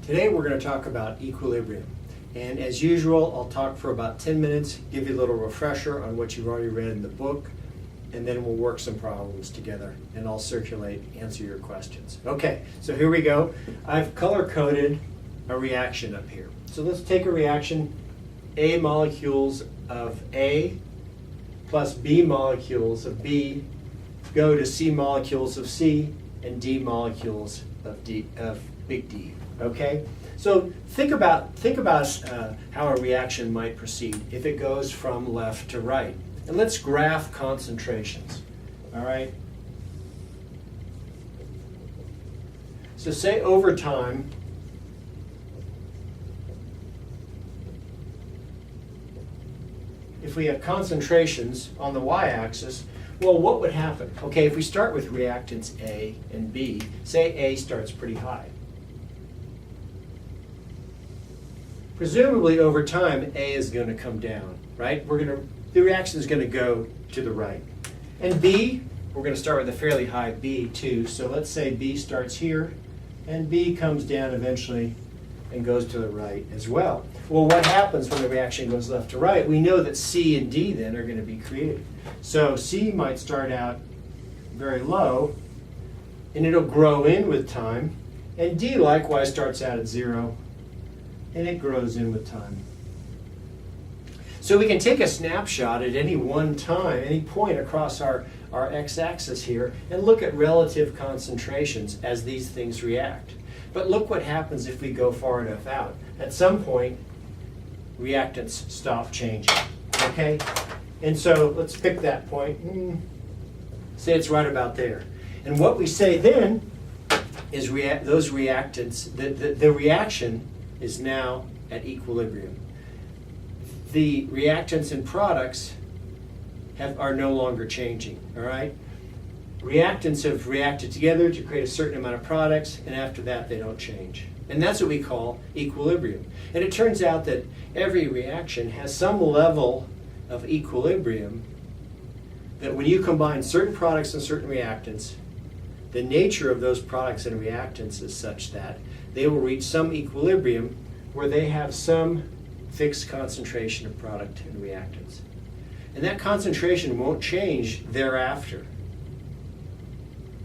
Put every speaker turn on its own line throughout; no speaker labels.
Today we're going to talk about equilibrium. And as usual, I'll talk for about 10 minutes, give you a little refresher on what you've already read in the book, and then we'll work some problems together, and I'll circulate, answer your questions. Okay, so here we go. I've color-coded a reaction up here. So let's take a reaction, A molecules of A plus B molecules of B go to C molecules of C and D molecules of big D. Okay, so think about how a reaction might proceed if it goes from left to right. And let's graph concentrations. All right. So say over time, if we have concentrations on the y-axis, well, what would happen? Okay, if we start with reactants A and B, say A starts pretty high. Presumably over time, A is going to come down, right? The reaction is going to go to the right. And B, we're going to start with a fairly high B too. So let's say B starts here, and B comes down eventually and goes to the right as well. Well, what happens when the reaction goes left to right? We know that C and D then are going to be created. So C might start out very low, and it'll grow in with time. And D likewise starts out at 0, and it grows in with time. So we can take a snapshot at any one time, any point across our x-axis here, and look at relative concentrations as these things react. But look what happens if we go far enough out. At some point, reactants stop changing, okay? And so let's pick that point. Say it's right about there. And what we say then is those reactants, the reaction is now at equilibrium. The reactants and products are no longer changing, all right? Reactants have reacted together to create a certain amount of products, and after that they don't change. And that's what we call equilibrium. And it turns out that every reaction has some level of equilibrium that when you combine certain products and certain reactants, the nature of those products and reactants is such that they will reach some equilibrium where they have some fixed concentration of product and reactants. And that concentration won't change thereafter.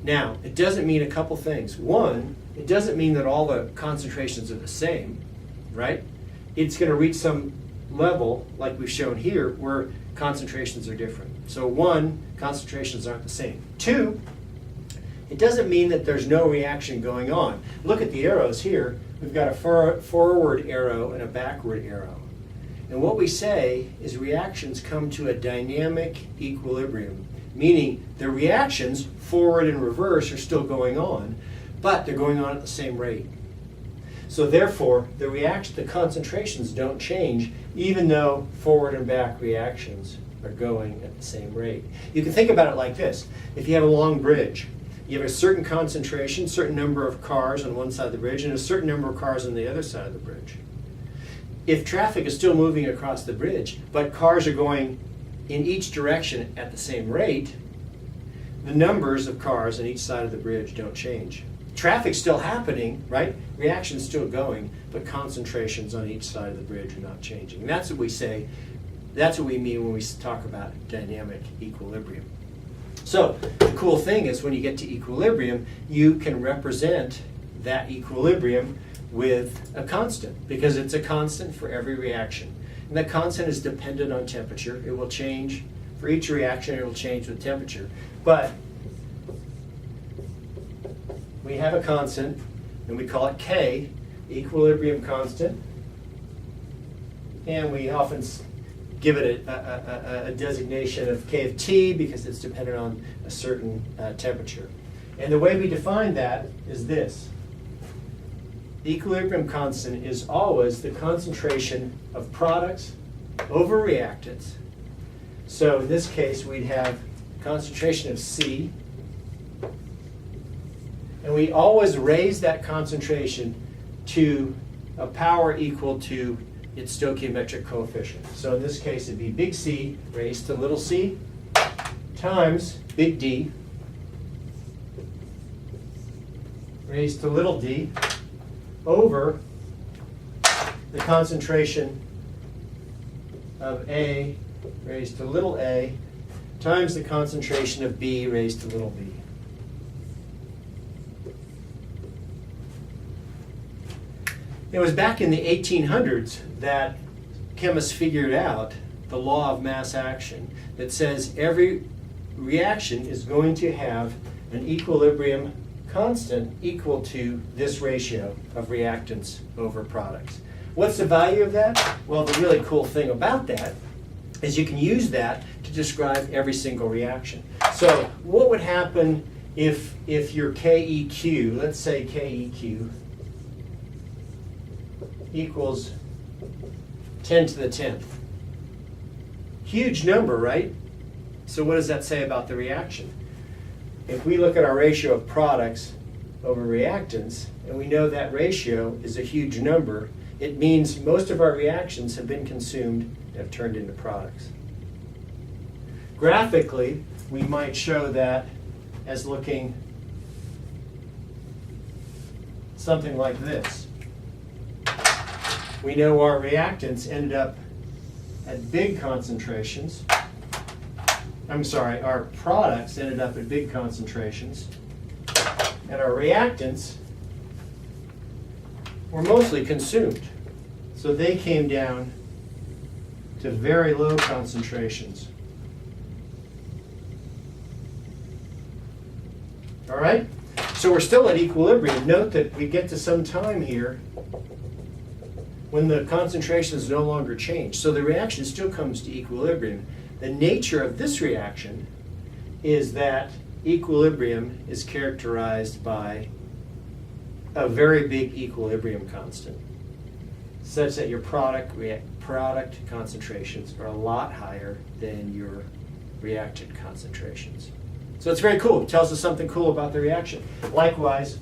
Now, it doesn't mean a couple things. One, it doesn't mean that all the concentrations are the same, right? It's going to reach some level, like we've shown here, where concentrations are different. So one, concentrations aren't the same. Two, it doesn't mean that there's no reaction going on. Look at the arrows here. We've got a forward arrow and a backward arrow. And what we say is reactions come to a dynamic equilibrium, meaning the reactions, forward and reverse, are still going on, but they're going on at the same rate. So therefore, the concentrations don't change, even though forward and back reactions are going at the same rate. You can think about it like this. If you have a long bridge, you have a certain concentration, certain number of cars on one side of the bridge, and a certain number of cars on the other side of the bridge. If traffic is still moving across the bridge, but cars are going in each direction at the same rate, the numbers of cars on each side of the bridge don't change. Traffic's still happening, right? Reaction's still going, but concentrations on each side of the bridge are not changing. And that's what we say, that's what we mean when we talk about dynamic equilibrium. So the cool thing is when you get to equilibrium, you can represent that equilibrium with a constant, because it's a constant for every reaction. And that constant is dependent on temperature. It will change for each reaction, it will change with temperature. But we have a constant, and we call it K, equilibrium constant. And we often give it a designation of K of T because it's dependent on a certain temperature. And the way we define that is this. The equilibrium constant is always the concentration of products over reactants. So in this case, we'd have concentration of C, and we always raise that concentration to a power equal to its stoichiometric coefficient. So in this case, it'd be big C raised to little c times big D raised to little d over the concentration of A raised to little a times the concentration of B raised to little b. It was back in the 1800s that chemists figured out the law of mass action that says every reaction is going to have an equilibrium constant equal to this ratio of reactants over products. What's the value of that? Well, the really cool thing about that is you can use that to describe every single reaction. So what would happen if your KEQ, let's say KEQ, equals 10 to the 10th? Huge number, right? So what does that say about the reaction? If we look at our ratio of products over reactants, and we know that ratio is a huge number, it means most of our reactions have been consumed and have turned into products. Graphically, we might show that as looking something like this. We know our reactants ended up at big concentrations. Our products ended up at big concentrations, and our reactants were mostly consumed. So they came down to very low concentrations. All right? So we're still at equilibrium. Note that we get to some time here when the concentrations no longer change. So the reaction still comes to equilibrium. The nature of this reaction is that equilibrium is characterized by a very big equilibrium constant, such that your product concentrations are a lot higher than your reactant concentrations. So it's very cool. It tells us something cool about the reaction. Likewise,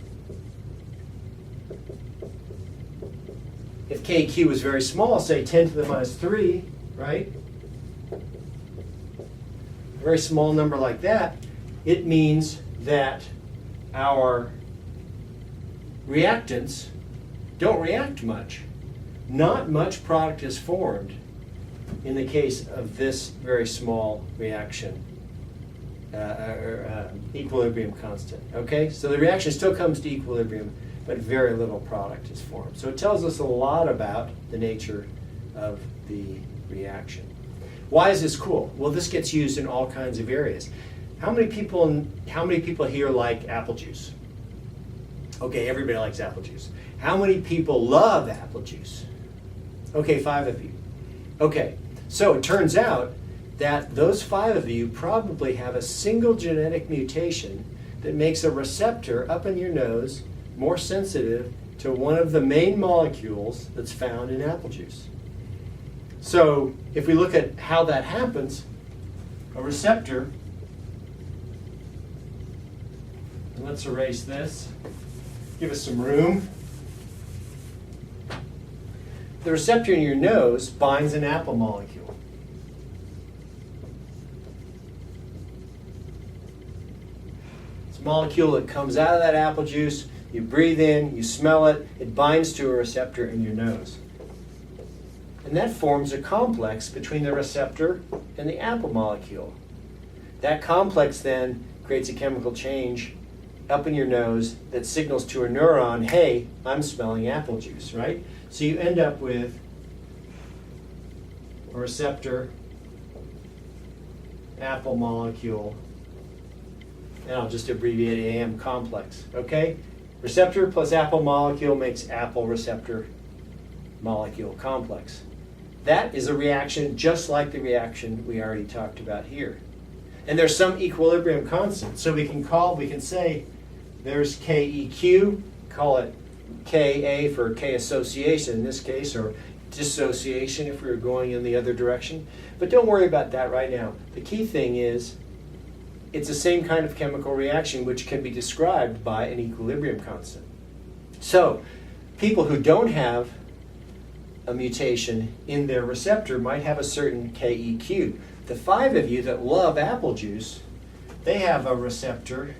if KQ is very small, say 10 to the minus 3, right? A very small number like that, it means that our reactants don't react much. Not much product is formed in the case of this very small reaction, equilibrium constant. Okay, so the reaction still comes to equilibrium, but very little product is formed. So it tells us a lot about the nature of the reaction. Why is this cool? Well, this gets used in all kinds of areas. How many people here like apple juice? Okay, everybody likes apple juice. How many people love apple juice? Okay, 5 of you. Okay, so it turns out that those 5 of you probably have a single genetic mutation that makes a receptor up in your nose more sensitive to one of the main molecules that's found in apple juice. So if we look at how that happens, a receptor, and let's erase this, give us some room. The receptor in your nose binds an apple molecule. It's a molecule that comes out of that apple juice. You breathe in, you smell it, it binds to a receptor in your nose. And that forms a complex between the receptor and the apple molecule. That complex then creates a chemical change up in your nose that signals to a neuron, hey, I'm smelling apple juice, right? So you end up with a receptor, apple molecule, and I'll just abbreviate AM complex, okay? Receptor plus apple molecule makes apple receptor molecule complex. That is a reaction just like the reaction we already talked about here. And there's some equilibrium constant. So we can say there's KEQ, call it KA for K association in this case, or dissociation if we were going in the other direction. But don't worry about that right now. The key thing is it's the same kind of chemical reaction which can be described by an equilibrium constant. So people who don't have a mutation in their receptor might have a certain KEQ. The 5 of you that love apple juice, they have a receptor,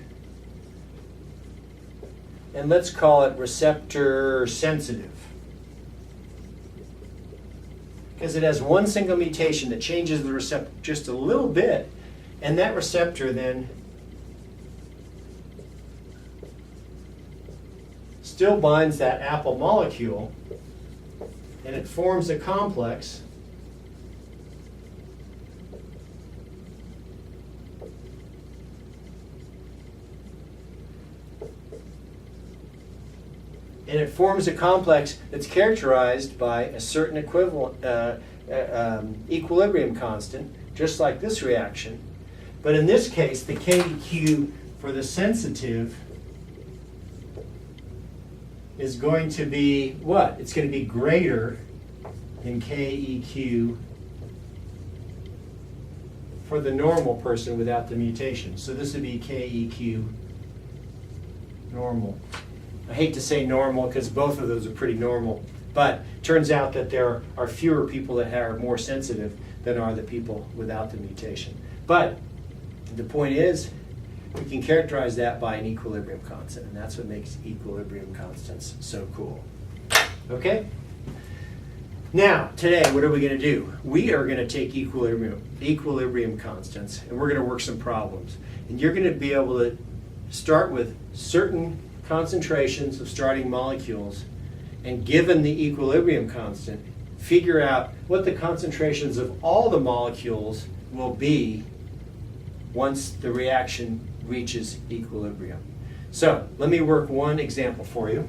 and let's call it receptor sensitive. because it has one single mutation that changes the receptor just a little bit, and that receptor then still binds that apple molecule, and it forms a complex that's characterized by a certain equilibrium constant, just like this reaction. But in this case, the KEQ for the sensitive is going to be what? It's going to be greater than KEQ for the normal person without the mutation. So this would be KEQ normal. I hate to say normal because both of those are pretty normal, but it turns out that there are fewer people that are more sensitive than are the people without the mutation. But the point is, we can characterize that by an equilibrium constant, and that's what makes equilibrium constants so cool. Okay? Now, today, what are we going to do? We are going to take equilibrium constants, and we're going to work some problems. And you're going to be able to start with certain concentrations of starting molecules, and given the equilibrium constant, figure out what the concentrations of all the molecules will be once the reaction reaches equilibrium. So let me work one example for you.